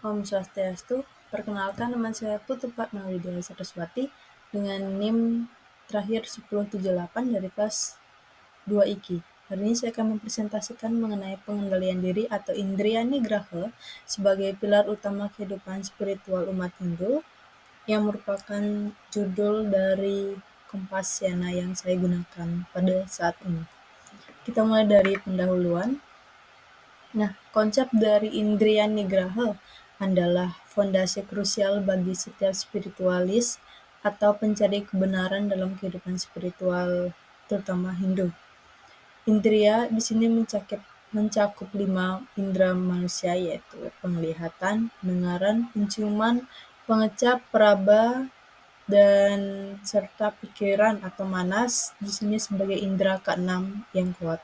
Om Swastiastu, perkenalkan nama saya Putu Fatmawidya Saraswati dengan NIM terakhir 1078 dari kelas 2 IKI. Hari ini saya akan mempresentasikan mengenai pengendalian diri atau Indriya Nigraha sebagai pilar utama kehidupan spiritual umat Hindu yang merupakan judul dari Kompasyana yang saya gunakan pada saat ini. Kita mulai dari pendahuluan. Nah, konsep dari Indriya Nigraha adalah fondasi krusial bagi setiap spiritualis atau pencari kebenaran dalam kehidupan spiritual, terutama Hindu. Indriya di sini mencakup 5 indera manusia, yaitu penglihatan, pendengaran, penciuman, pengecap, peraba, dan serta pikiran atau manas di sini sebagai indera keenam yang kuat.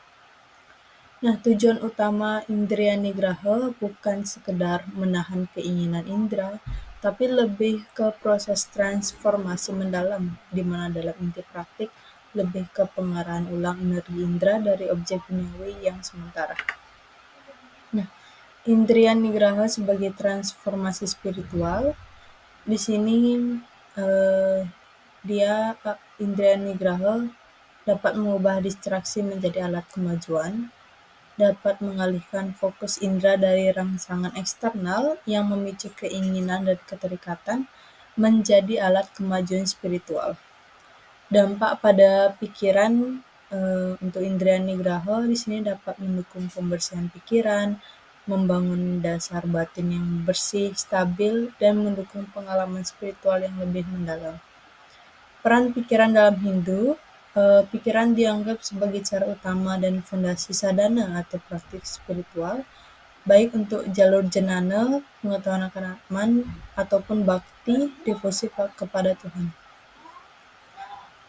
Nah, tujuan utama Indriya Nigraha bukan sekedar menahan keinginan indera, tapi lebih ke proses transformasi mendalam, di mana dalam inti praktik lebih ke pengarahan ulang energi indera dari objek duniawi yang sementara. Nah, Indriya Nigraha sebagai transformasi spiritual, di sini eh, Indriya Nigraha dapat mengubah distraksi menjadi alat kemajuan, dapat mengalihkan fokus indera dari rangsangan eksternal yang memicu keinginan dan keterikatan menjadi alat kemajuan spiritual. Dampak pada pikiran untuk Indriya Nigraha di sini dapat mendukung pembersihan pikiran, membangun dasar batin yang bersih, stabil, dan mendukung pengalaman spiritual yang lebih mendalam. Peran pikiran dalam Hindu, pikiran dianggap sebagai cara utama dan fondasi sadhana atau praktik spiritual, baik untuk jalur jnana, pengetahuan akan Atman, ataupun bhakti, devosi kepada Tuhan.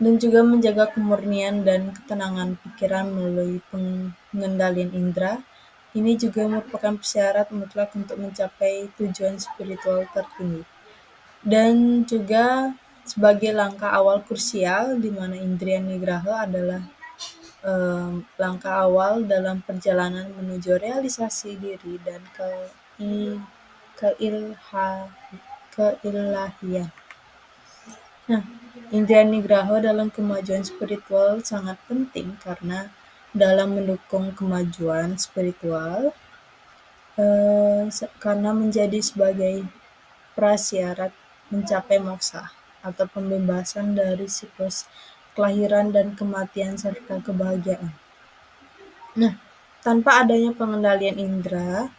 Dan juga menjaga kemurnian dan ketenangan pikiran melalui pengendalian indera. Ini juga merupakan syarat mutlak untuk mencapai tujuan spiritual tertinggi. Dan juga sebagai langkah awal krusial di mana Indriya Nigraha adalah langkah awal dalam perjalanan menuju realisasi diri dan keilahian. Nah, Indriya Nigraha dalam kemajuan spiritual sangat penting karena dalam mendukung kemajuan spiritual karena menjadi sebagai prasyarat mencapai moksa atau pembebasan dari siklus kelahiran dan kematian serta kebahagiaan. Nah, tanpa adanya pengendalian indera,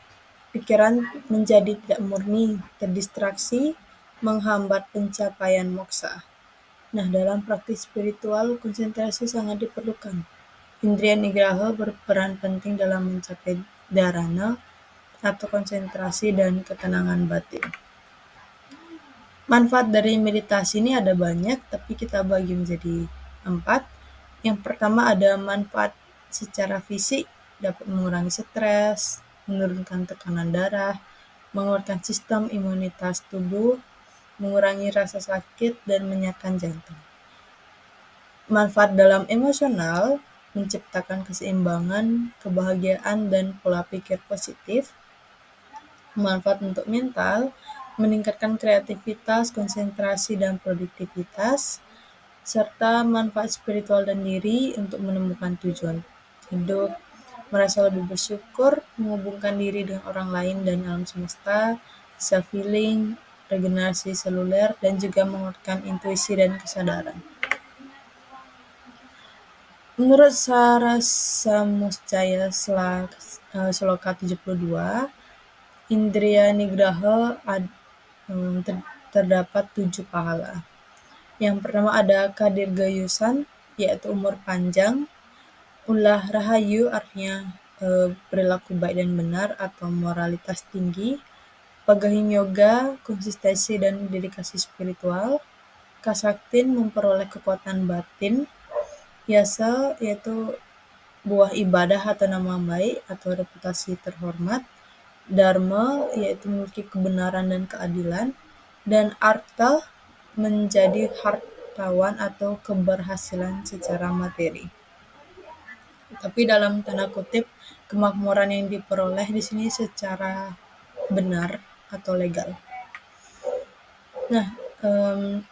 pikiran menjadi tidak murni, terdistraksi, menghambat pencapaian moksa. Nah, dalam praktik spiritual, konsentrasi sangat diperlukan. Indriya Nigraha berperan penting dalam mencapai dharana atau konsentrasi dan ketenangan batin. Manfaat dari meditasi ini ada banyak, tapi kita bagi menjadi 4. Yang pertama ada manfaat secara fisik, dapat mengurangi stres, menurunkan tekanan darah, menguatkan sistem imunitas tubuh, mengurangi rasa sakit, dan menyehatkan jantung. Manfaat dalam emosional, menciptakan keseimbangan, kebahagiaan, dan pola pikir positif. Manfaat untuk mental, meningkatkan kreativitas, konsentrasi, dan produktivitas, serta manfaat spiritual dan diri untuk menemukan tujuan hidup, merasa lebih bersyukur, menghubungkan diri dengan orang lain dan alam semesta, self-healing, regenerasi seluler, dan juga menguatkan intuisi dan kesadaran. Menurut Sarasamuscaya Sloka 72, Indriya Nigraha terdapat 7 pahala. Yang pertama ada kadirgayusan, yaitu umur panjang. Ulah rahayu artinya perilaku baik dan benar atau moralitas tinggi. Pagahing yoga, konsistensi dan dedikasi spiritual. Kasaktin memperoleh kekuatan batin. Yasa yaitu buah ibadah atau nama baik atau reputasi terhormat. Dharma yaitu memiliki kebenaran dan keadilan. Dan artha menjadi hartawan atau keberhasilan secara materi. Tapi dalam tanda kutip, kemakmuran yang diperoleh di sini secara benar atau legal. Nah,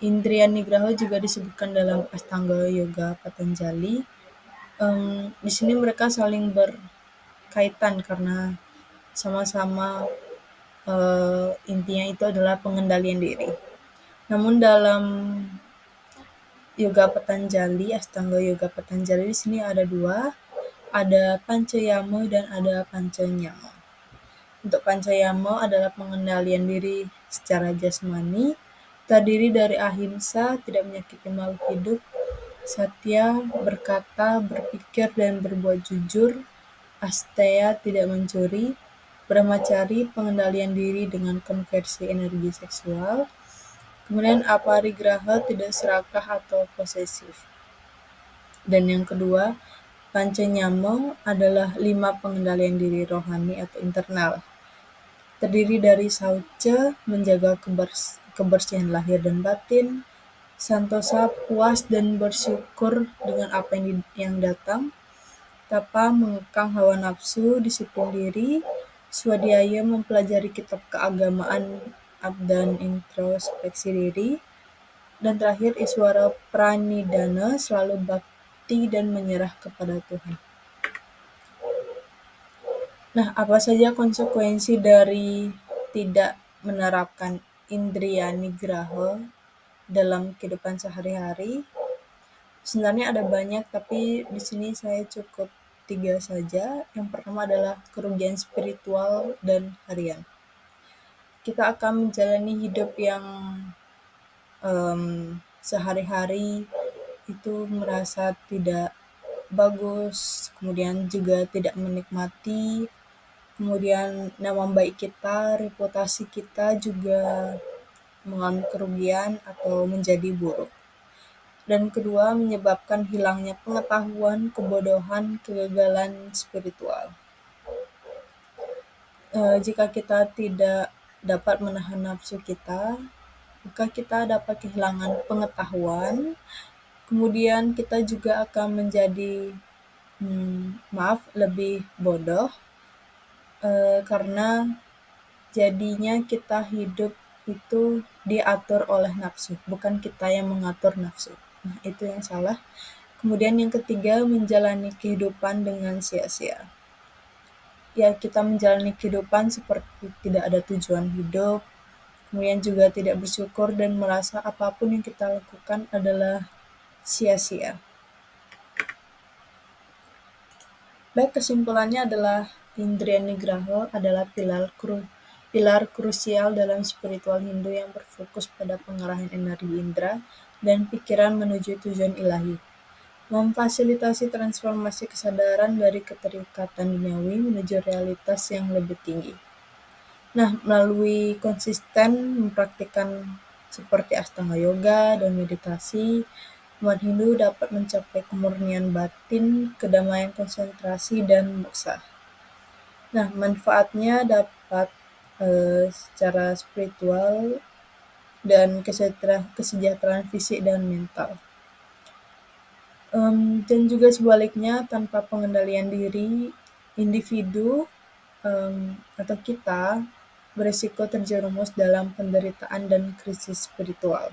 Indriya Nigraha juga disebutkan dalam Astanga Yoga Patanjali. Di sini mereka saling berkaitan karena sama-sama intinya itu adalah pengendalian diri. Namun dalam Yoga Patanjali, Astanga Yoga Patanjali di sini ada dua, ada Pancayama dan ada Pancanyama. Untuk Pancayama adalah pengendalian diri secara jasmani, terdiri dari ahimsa, tidak menyakiti makhluk hidup, satya, berkata, berpikir, dan berbuat jujur, asteya, tidak mencuri, brahmacari, pengendalian diri dengan konversi energi seksual, kemudian aparigraha, tidak serakah atau posesif. Dan yang kedua, Pancanyama adalah 5 pengendalian diri rohani atau internal. Terdiri dari sauca, menjaga kebersihan lahir dan batin, santosa, puas dan bersyukur dengan apa yang datang, tapa, mengekang hawa nafsu, disiplin diri, swadhyaya, mempelajari kitab keagamaan dan introspeksi diri, dan terakhir Iswara Pranidhana, selalu bakti dan menyerah kepada Tuhan. Nah, apa saja konsekuensi dari tidak menerapkan indriya nigraha dalam kehidupan sehari-hari? Sebenarnya ada banyak, tapi di sini saya cukup 3 saja. Yang pertama adalah kerugian spiritual dan harian. Kita akan menjalani hidup yang sehari-hari itu merasa tidak bagus, kemudian juga tidak menikmati, kemudian nama baik kita, reputasi kita juga mengalami kerugian atau menjadi buruk. Dan kedua, menyebabkan hilangnya pengetahuan, kebodohan, kegagalan spiritual. Jika kita tidak dapat menahan nafsu kita, maka kita dapat kehilangan pengetahuan, kemudian kita juga akan menjadi lebih bodoh, karena jadinya kita hidup itu diatur oleh nafsu, bukan kita yang mengatur nafsu. Nah, itu yang salah. Kemudian yang ketiga, menjalani kehidupan dengan sia-sia. Ya, kita menjalani kehidupan seperti tidak ada tujuan hidup, kemudian juga tidak bersyukur dan merasa apapun yang kita lakukan adalah sia-sia. Baik, kesimpulannya adalah indriya nigraha adalah pilar krusial dalam spiritual Hindu yang berfokus pada pengarahan energi indera dan pikiran menuju tujuan ilahi, memfasilitasi transformasi kesadaran dari keterikatan duniawi menuju realitas yang lebih tinggi. Nah, melalui konsisten mempraktikkan seperti Astanga Yoga dan meditasi, umat Hindu dapat mencapai kemurnian batin, kedamaian konsentrasi, dan moksa. Nah, manfaatnya dapat secara spiritual dan kesejahteraan fisik dan mental. Dan juga sebaliknya, tanpa pengendalian diri, individu atau kita berisiko terjerumus dalam penderitaan dan krisis spiritual.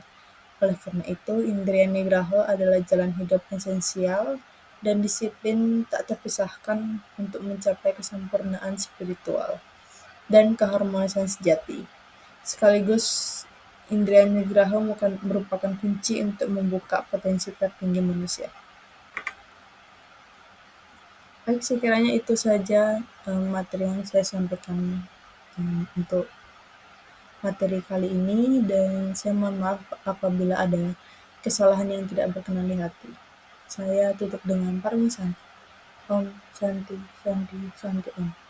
Oleh karena itu, indriya nigraha adalah jalan hidup esensial dan disiplin tak terpisahkan untuk mencapai kesempurnaan spiritual dan keharmonisan sejati. Sekaligus, indriya nigraha merupakan kunci untuk membuka potensi tertinggi manusia. Baik, sekiranya itu saja materi yang saya sampaikan untuk materi kali ini, dan saya mohon maaf apabila ada kesalahan yang tidak berkenan di hati. Saya tutup dengan parmisan. Om Shanti Shanti Shanti Om.